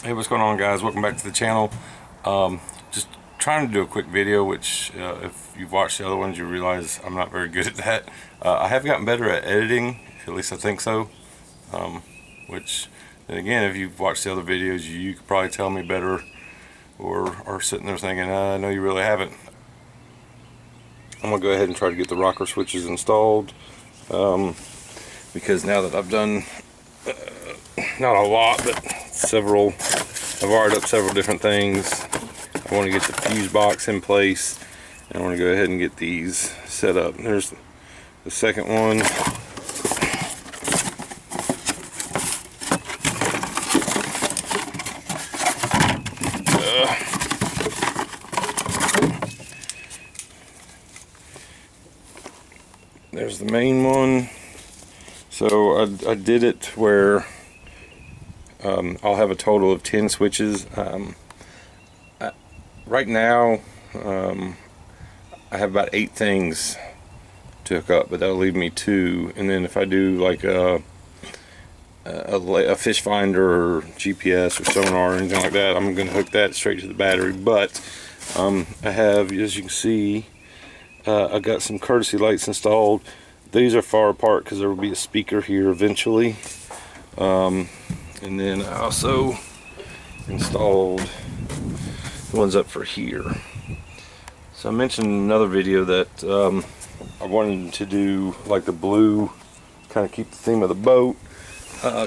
Hey, what's going on, guys? Welcome back to the channel. Just trying to do a quick video, which if you've watched the other ones, you realize I'm not very good at that. I have gotten better at editing, at least I think so. Which, then again, if you've watched the other videos, you could probably tell me better, or are sitting there thinking, no, you really haven't. I'm going to go ahead and try to get the rocker switches installed, because now that I've done, not a lot, but several, I've wired up several different things. I want to get the fuse box in place, and I want to go ahead and get these set up. There's the second one. There's the main one. So I did it where I'll have a total of 10 switches. Right now I have about 8 things to hook up, but that'll leave me 2. And then if I do like a fish finder or GPS or sonar or anything like that, I'm going to hook that straight to the battery. But I have, as you can see, I got some courtesy lights installed. These are far apart because there will be a speaker here eventually. And then I also installed the ones up for here. So I mentioned in another video that I wanted to do like the blue, kind of keep the theme of the boat,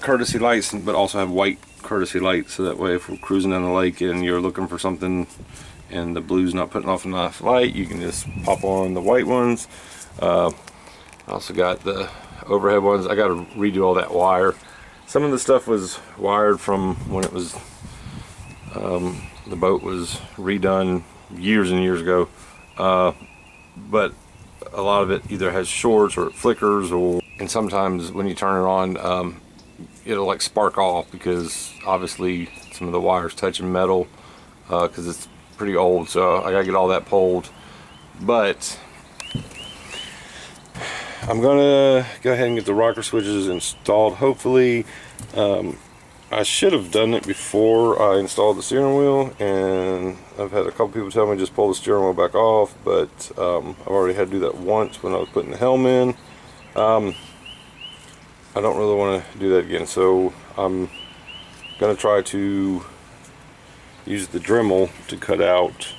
courtesy lights, but also have white courtesy lights, so that way if we're cruising down the lake and you're looking for something and the blue's not putting off enough light, you can just pop on the white ones. I also got the overhead ones. I got to redo all that wire. Some of the stuff was wired from when it was the boat was redone years and years ago, but a lot of it either has shorts or it flickers, and sometimes when you turn it on, it'll like spark off because obviously some of the wires touching metal, because it's pretty old. So I gotta get all that pulled. But I'm gonna go ahead and get the rocker switches installed. Hopefully, I should have done it before I installed the steering wheel, and I've had a couple people tell me just pull the steering wheel back off, but I've already had to do that once when I was putting the helm in. I don't really want to do that again, so I'm gonna try to use the Dremel to cut out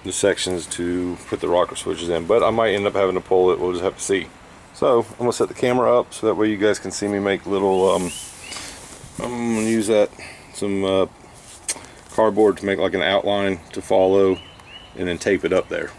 the sections to put the rocker switches in, but I might end up having to pull it. We'll just have to see. So I'm gonna set the camera up so that way you guys can see me make little I'm gonna use some cardboard to make like an outline to follow, and then tape it up there.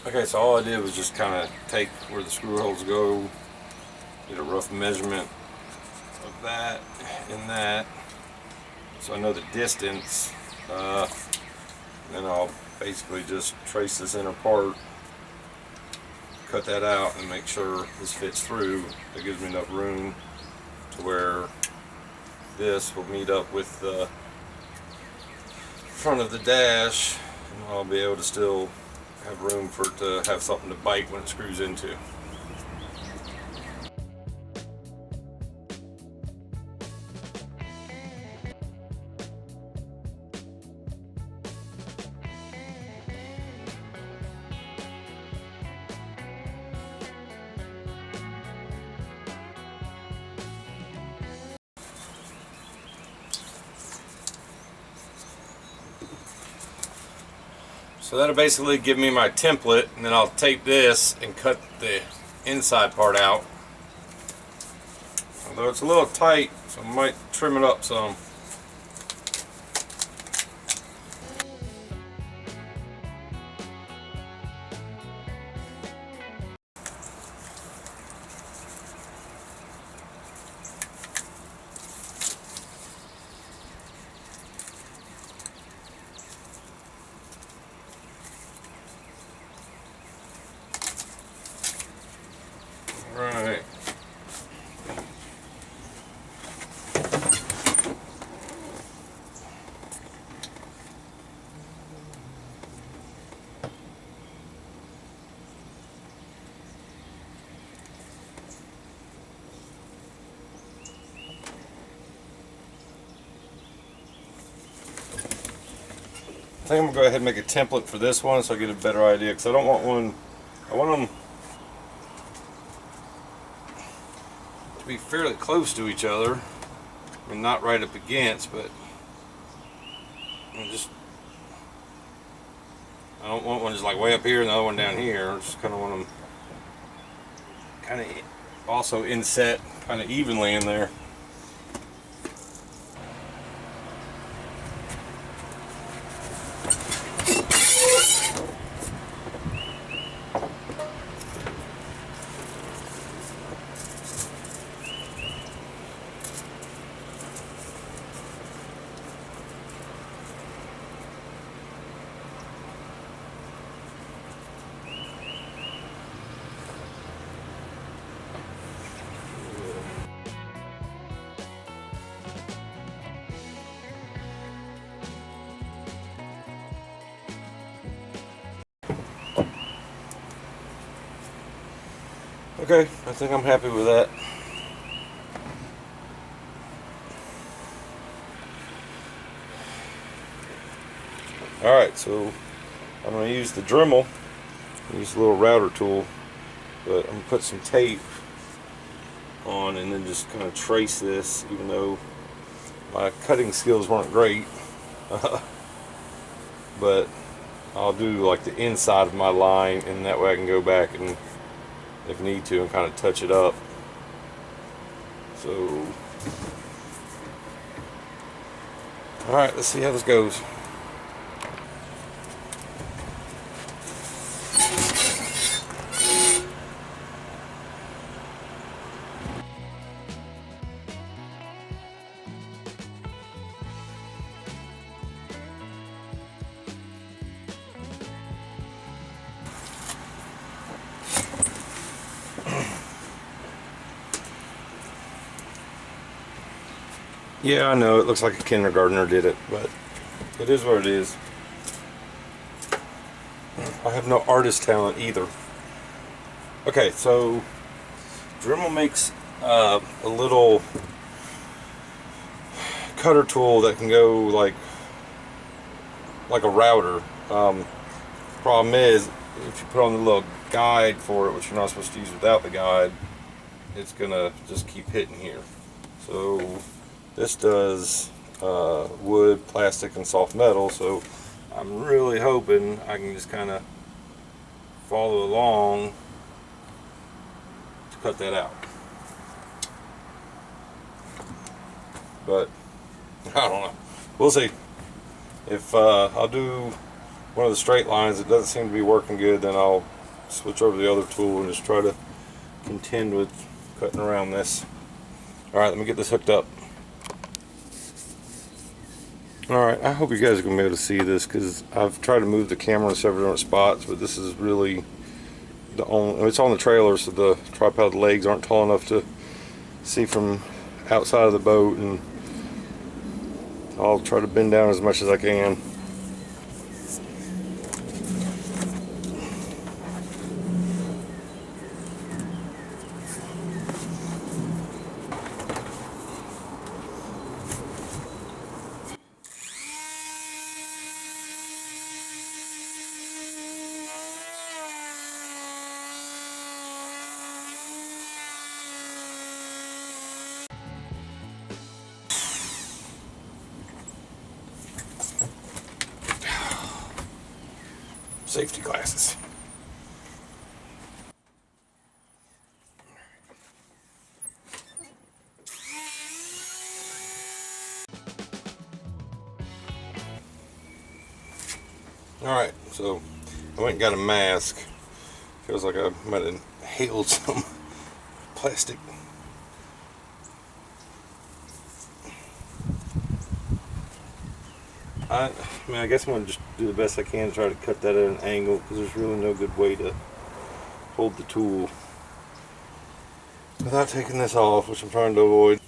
Okay, so all I did was just kind of take where the screw holes go, get a rough measurement of that and that, so I know the distance. Then I'll basically just trace this inner part, cut that out, and make sure this fits through. That gives me enough room to where this will meet up with the front of the dash, and I'll be able to still have room for it to have something to bite when it screws into. So that'll basically give me my template, and then I'll tape this and cut the inside part out. Although it's a little tight, so I might trim it up some. I think I'm gonna go ahead and make a template for this one so I get a better idea, because I don't want one. I want them to be fairly close to each other. I mean, not right up against, but I don't want one just like way up here and the other one down here. I just kind of want them kind of also inset kind of evenly in there. Okay, I think I'm happy with that. Alright, so I'm going to use the Dremel, use a little router tool, but I'm going to put some tape on and then just kind of trace this, even though my cutting skills weren't great. But I'll do like the inside of my line, and that way I can go back and, if need to, and kind of touch it up. So, alright, let's see how this goes. Yeah, I know, it looks like a kindergartner did it, but it is what it is. I have no artist talent either. Okay, so Dremel makes a little cutter tool that can go like a router. Problem is, if you put on the little guide for it, which you're not supposed to use without the guide, it's gonna just keep hitting here. So this does wood, plastic, and soft metal, so I'm really hoping I can just kind of follow along to cut that out. But I don't know. We'll see. If I'll do one of the straight lines, it doesn't seem to be working good, then I'll switch over to the other tool and just try to contend with cutting around this. Alright, let me get this hooked up. Alright, I hope you guys are going to be able to see this, because I've tried to move the camera in several different spots, but this is really the only, it's on the trailer, so the tripod legs aren't tall enough to see from outside of the boat, and I'll try to bend down as much as I can. Safety glasses. Alright, so I went and got a mask. Feels like I might have inhaled some plastic. I mean, I guess I'm going to just do the best I can to try to cut that at an angle, because there's really no good way to hold the tool without taking this off, which I'm trying to avoid.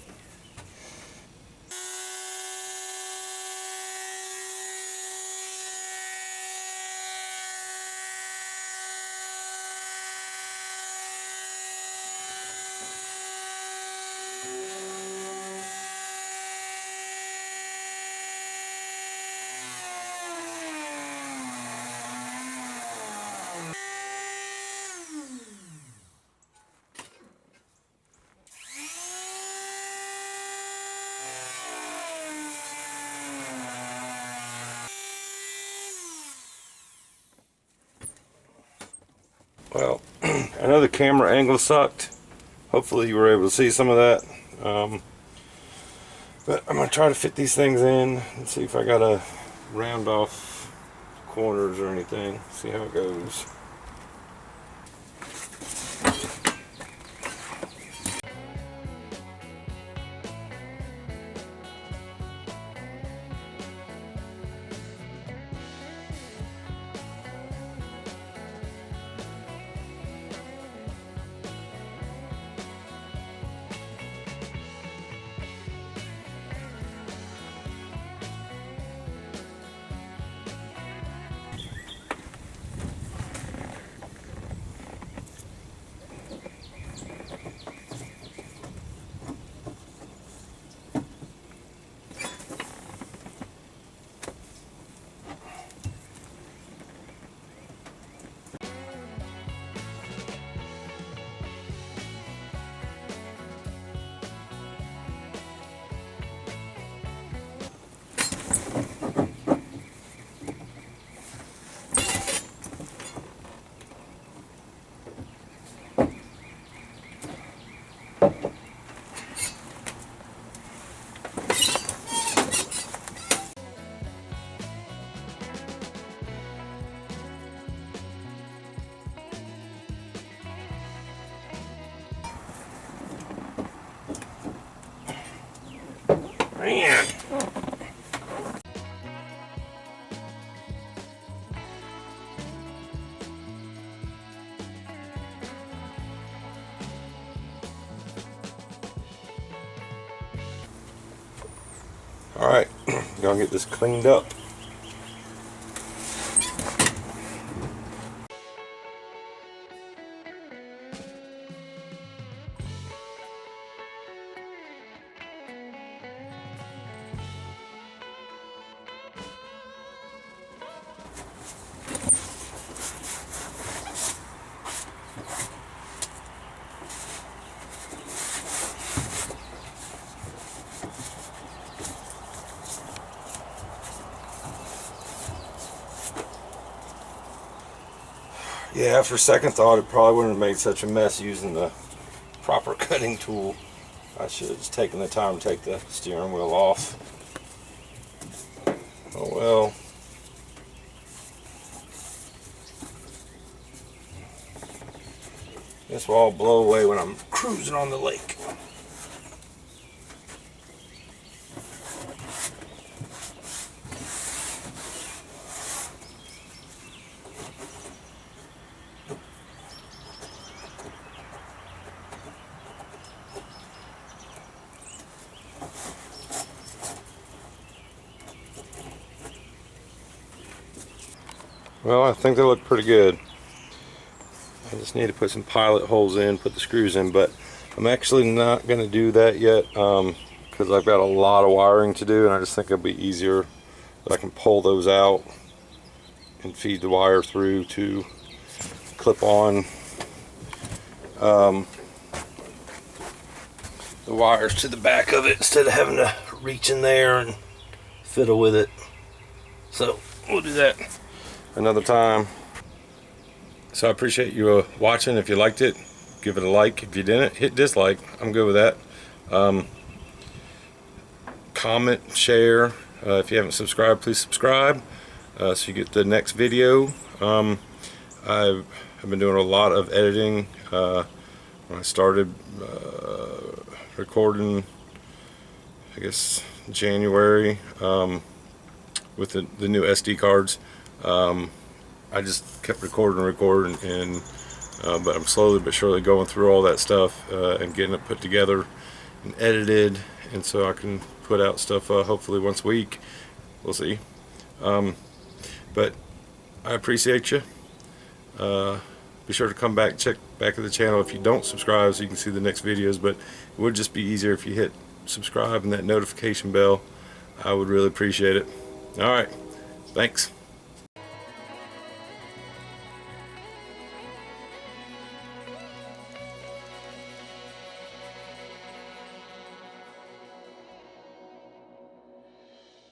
I know the camera angle sucked. Hopefully you were able to see some of that. But I'm going to try to fit these things in and see if I got to round off corners or anything. See how it goes. Man. All right, gonna get this cleaned up. Yeah, after second thought, it probably wouldn't have made such a mess using the proper cutting tool. I should have just taken the time to take the steering wheel off. Oh well. This will all blow away when I'm cruising on the lake. Well, I think they look pretty good. I just need to put some pilot holes in, put the screws in, but I'm actually not going to do that yet because I've got a lot of wiring to do, and I just think it'll be easier that I can pull those out and feed the wire through to clip on the wires to the back of it instead of having to reach in there and fiddle with it. So we'll do that another time. So I appreciate you watching. If you liked it, give it a like. If you didn't, hit dislike. I'm good with that. Comment, share. If you haven't subscribed, please subscribe so you get the next video. I've been doing a lot of editing. When I started recording, I guess January, with the new SD cards. I just kept recording, and but I'm slowly but surely going through all that stuff and getting it put together and edited, and so I can put out stuff hopefully once a week. We'll see. But I appreciate you. Be sure to come back, check back at the channel if you don't subscribe so you can see the next videos, but it would just be easier if you hit subscribe and that notification bell. I would really appreciate it. Alright, thanks.